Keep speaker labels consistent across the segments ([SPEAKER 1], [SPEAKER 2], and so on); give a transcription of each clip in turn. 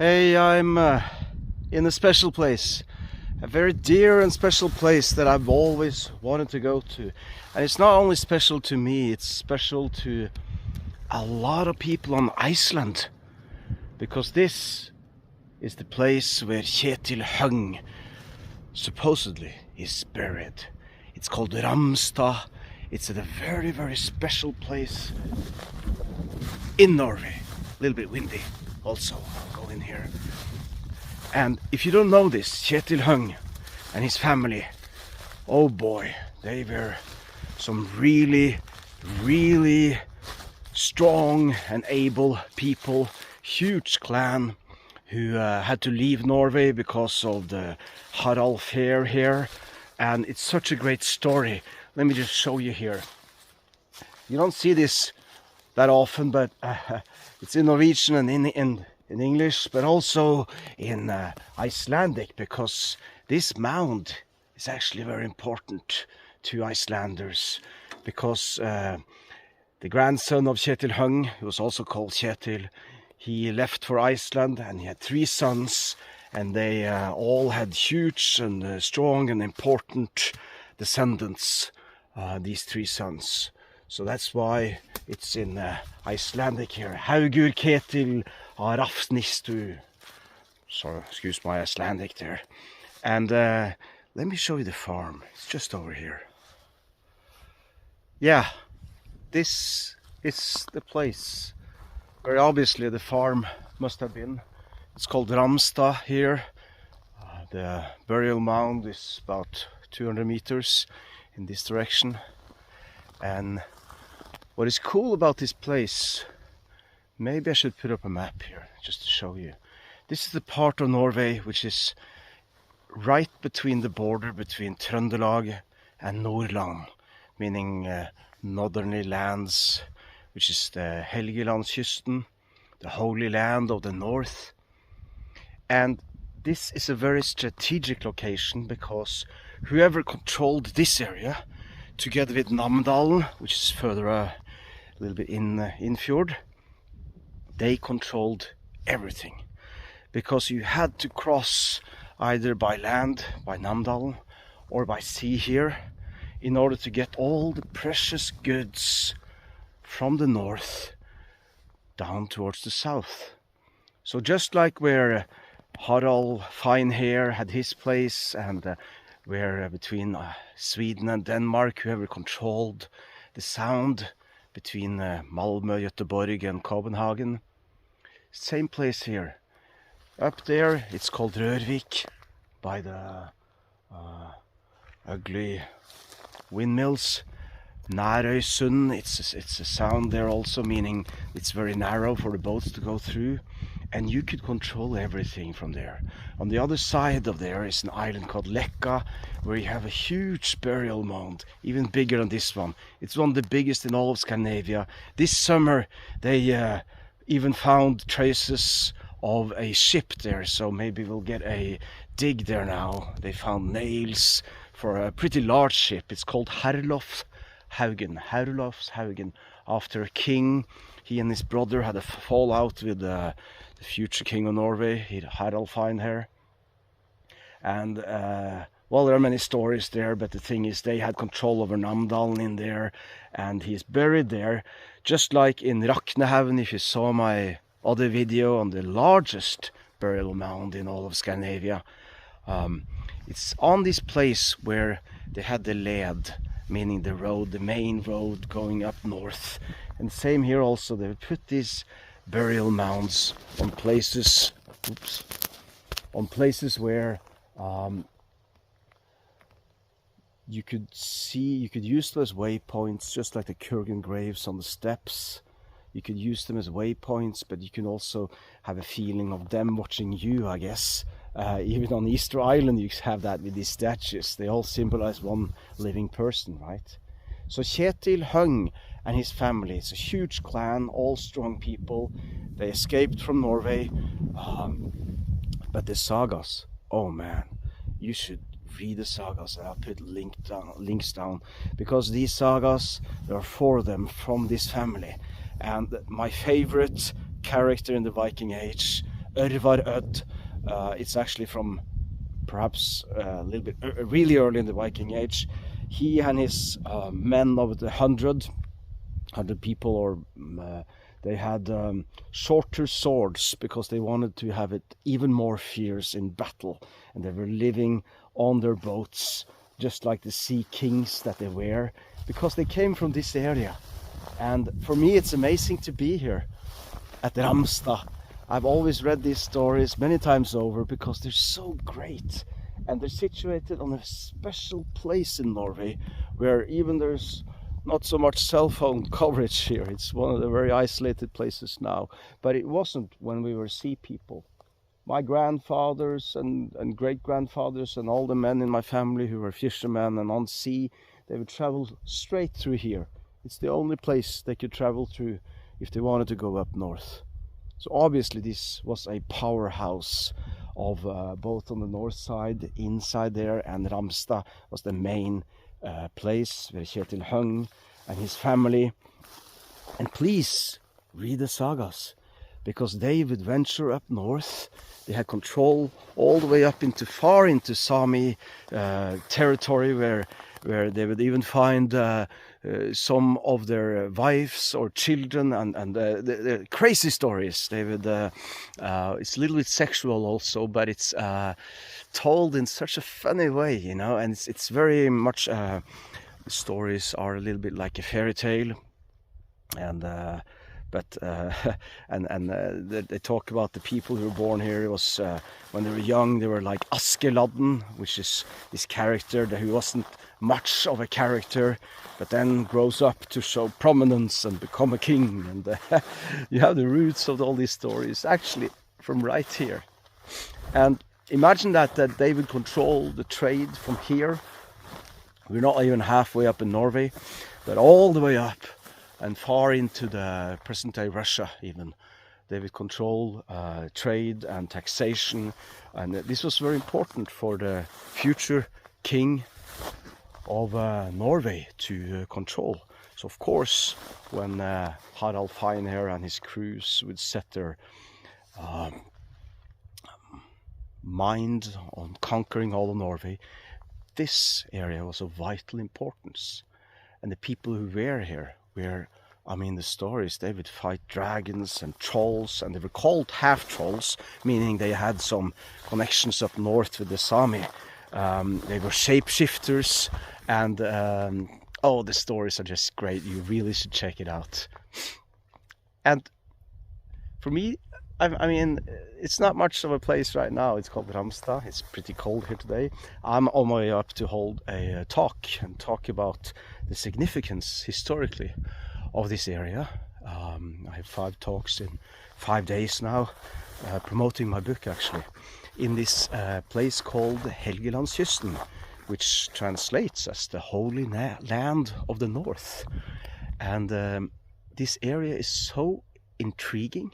[SPEAKER 1] Hey, I'm in a special place, a very dear and special place that I've always wanted to go to. And it's not only special to me, it's special to a lot of people on Iceland, because this is the place where Ketil Trout supposedly is buried. It's called Ramsta. It's at a very, very special place in Norway. A little bit windy also. I'll go in here. And if you don't know this, Ketil Trout and his family, oh boy, they were some really, really strong and able people, huge clan who had to leave Norway because of the Harald fair here. And it's such a great story. Let me just show you here. You don't see this that often, but it's in Norwegian and in English, but also in Icelandic, because this mound is actually very important to Icelanders, because the grandson of Ketil Trout, who was also called Ketil, he left for Iceland and he had 3 sons, and they all had huge and strong and important descendants, these 3 sons. So that's why it's in Icelandic here. Haugur Ketil Rafnistu. Sorry, excuse my Icelandic there. And let me show you the farm. It's just over here. Yeah, this is the place where obviously the farm must have been. It's called Ramsta here. The burial mound is about 200 meters in this direction. And what is cool about this place, maybe I should put up a map here just to show you. This is the part of Norway which is right between the border between Trøndelag and Nordland, meaning northerly lands, which is the Helgelandskysten, the Holy Land of the North. And this is a very strategic location, because whoever controlled this area, together with Namdalen, which is further a little bit in fjord, they controlled everything, because you had to cross either by land, by Namdalen, or by sea here, in order to get all the precious goods from the north down towards the south. So just like where Harald Fine here had his place, and where between Sweden and Denmark, whoever controlled the sound between Malmö, Göteborg and Copenhagen, same place here. Up there it's called Rørvik, by the ugly windmills. Nærøy, it's a sound there also, meaning it's very narrow for the boats to go through, and you could control everything from there. On the other side of there is an island called Lekka, where you have a huge burial mound, even bigger than this one. It's one of the biggest in all of Scandinavia. This summer they even found traces of a ship there, so maybe we'll get a dig there now. They found nails for a pretty large ship. It's called Herlofshaugen, after a king. He and his brother had a fallout with the future king of Norway, Harald Fine here. And well, there are many stories there, but the thing is, they had control over Namdalen in there, and he's buried there, just like in Raknehaugen. If you saw my other video on the largest burial mound in all of Scandinavia, it's on this place where they had the led, meaning the road, the main road going up north. And same here also, they would put these burial mounds on places, where you could use them as waypoints, just like the Kurgan graves on the steps. You could use them as waypoints, but you can also have a feeling of them watching you, I guess. Even on Easter Island you have that with these statues. They all symbolize one living person, right? So Ketil Trout and his family, it's a huge clan, all strong people. They escaped from Norway, but the sagas, oh man, you should read the sagas, and I'll put links down, because these sagas, there are 4 of them from this family. And my favorite character in the Viking age, Örvaröd. It's actually from perhaps a little bit really early in the Viking Age. He and his men of the 100 people, or they had shorter swords because they wanted to have it even more fierce in battle, and they were living on their boats just like the sea kings that they were, because they came from this area. And for me it's amazing to be here at Ramsta. I've always read these stories many times over because they're so great, and they're situated on a special place in Norway where even there's not so much cell phone coverage here. It's one of the very isolated places now, but it wasn't when we were sea people. My grandfathers and great-grandfathers and all the men in my family who were fishermen and on sea, they would travel straight through here. It's the only place they could travel through if they wanted to go up north. So obviously this was a powerhouse of both on the north side, inside there, and Ramsta was the main place where Ketil hung and his family. And please read the sagas, because they would venture up north. They had control all the way up into far into Sami territory, where they would even find some of their wives or children, and the crazy stories. They would it's a little bit sexual also, but it's told in such a funny way, you know, and it's very much the stories are a little bit like a fairy tale. And they talk about the people who were born here. It was when they were young, they were like Askeladden, which is this character who wasn't much of a character, but then grows up to show prominence and become a king. And you have the roots of all these stories actually from right here. And imagine that they would control the trade from here. We're not even halfway up in Norway, but all the way up and far into the present-day Russia even. They would control trade and taxation, and this was very important for the future king of Norway to control. So of course, when Harald Finehair and his crews would set their mind on conquering all of Norway, this area was of vital importance. And the people who were here were, I mean, the stories, they would fight dragons and trolls, and they were called half-trolls, meaning they had some connections up north with the Sami. They were shapeshifters, and oh, the stories are just great. You really should check it out. And for me, I mean, it's not much of a place right now. It's called Ramsta. It's pretty cold here today. I'm on my way up to hold a talk about the significance historically of this area. I have 5 talks in 5 days now, promoting my book actually, in this place called Helgelandskysten, which translates as the Holy Land of the North. And this area is so intriguing,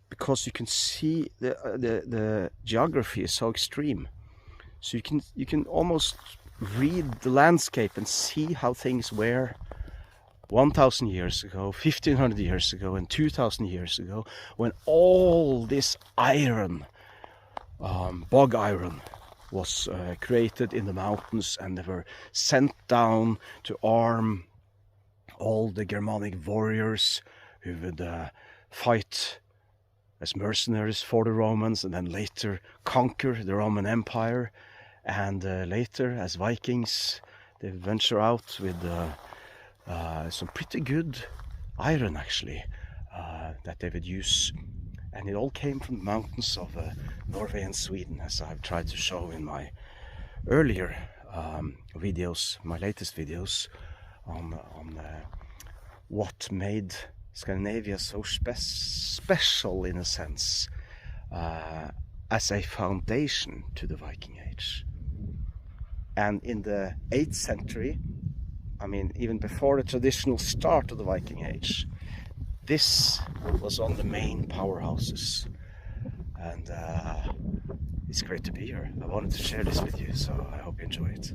[SPEAKER 1] because you can see the geography is so extreme. So you can almost read the landscape and see how things were 1,000 years ago, 1,500 years ago, and 2,000 years ago, when all this iron, bog iron, was created in the mountains, and they were sent down to arm all the Germanic warriors who would fight as mercenaries for the Romans, and then later conquer the Roman Empire. And later, as Vikings, they venture out with some pretty good iron actually, that they would use. And it all came from the mountains of Norway and Sweden, as I've tried to show in my earlier videos, my latest videos on what made Scandinavia so special in a sense, as a foundation to the Viking Age. And in the 8th century, I mean even before the traditional start of the Viking Age, this was one of the main powerhouses. And it's great to be here. I wanted to share this with you, so I hope you enjoy it.